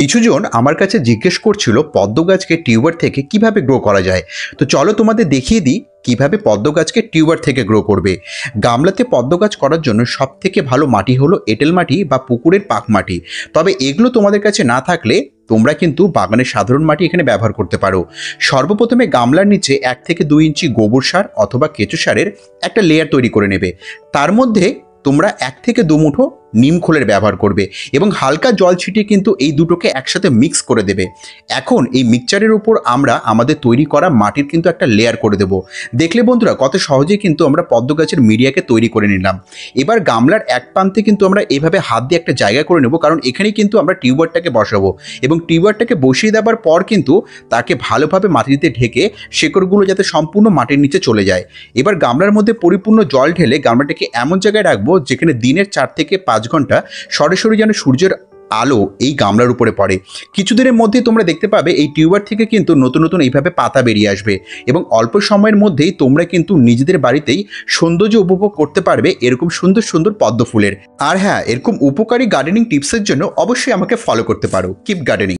কিছুজন আমার কাছে জিজ্ঞেস করছিল পদ্ম গাছকে টিউবার থেকে কিভাবে গ্রো করা যায়। তো চলো তোমাদের দেখিয়ে দিই কিভাবে পদ্ম গাছকে টিউবার থেকে গ্রো করবে। গামলাতে পদ্ম গাছ করার জন্য সব থেকে ভালো মাটি হলো এঁটেল মাটি বা পুকুরের পাক মাটি। তবে এগুলো তোমাদের কাছে না থাকলে তোমরা কিন্তু বাগানের সাধারণ মাটি এখানে ব্যবহার করতে পারো। সর্বপ্রথমে গামলার নিচে 1 থেকে 2 ইঞ্চি গোবর সার অথবা কেঁচো সারের একটা লেয়ার তৈরি করে নেবে। তার মধ্যে তোমরা 1 থেকে 2 মুঠো নিম খোলের ব্যবহার করবে এবং হালকা জল ছিটিয়ে কিন্তু এই দুটোকে একসাথে মিক্স করে দেবে। এখন এই মিক্সচারের উপর আমরা আমাদের তৈরি করা মাটির কিন্তু একটা লেয়ার করে দেব। দেখলে বন্ধুরা কত সহজেই কিন্তু আমরা পদ্ম গাছের মিডিয়াকে তৈরি করে নিলাম। এবার গামলার এক প্রান্তে কিন্তু আমরা এভাবে হাত দিয়ে একটা জায়গা করে নেব, কারণ এখানেই কিন্তু আমরা টিউবারটাকে বসাবো এবং টিউবারটাকে বসিয়ে দেওয়ার পর কিন্তু তাকে ভালোভাবে মাটিতে ঢেকে শেকড়গুলো যাতে সম্পূর্ণ মাটির নিচে চলে যায়। এবার গামলার মধ্যে পরিপূর্ণ জল ঢেলে গামলাটাকে এমন জায়গায় রাখবো যেখানে দিনের 4 থেকে 5 ঘন্টা সরাসরি যেন সূর্যের আলো এই গামলার উপরে পড়ে। কিছুদিনের মধ্যে তোমরা দেখতে পাবে এই টিউবার থেকে কিন্তু নতুন নতুন এইভাবে পাতা বেরিয়ে আসবে এবং অল্প সময়ের মধ্যেই তোমরা কিন্তু নিজেদের বাড়িতেই সৌন্দর্য উপভোগ করতে পারবে এরকম সুন্দর সুন্দর পদ্ম ফুলের। আর হ্যাঁ, এরকম উপকারী গার্ডেনিং টিপসের জন্য অবশ্যই আমাকে ফলো করতে পারো। Keep gardening.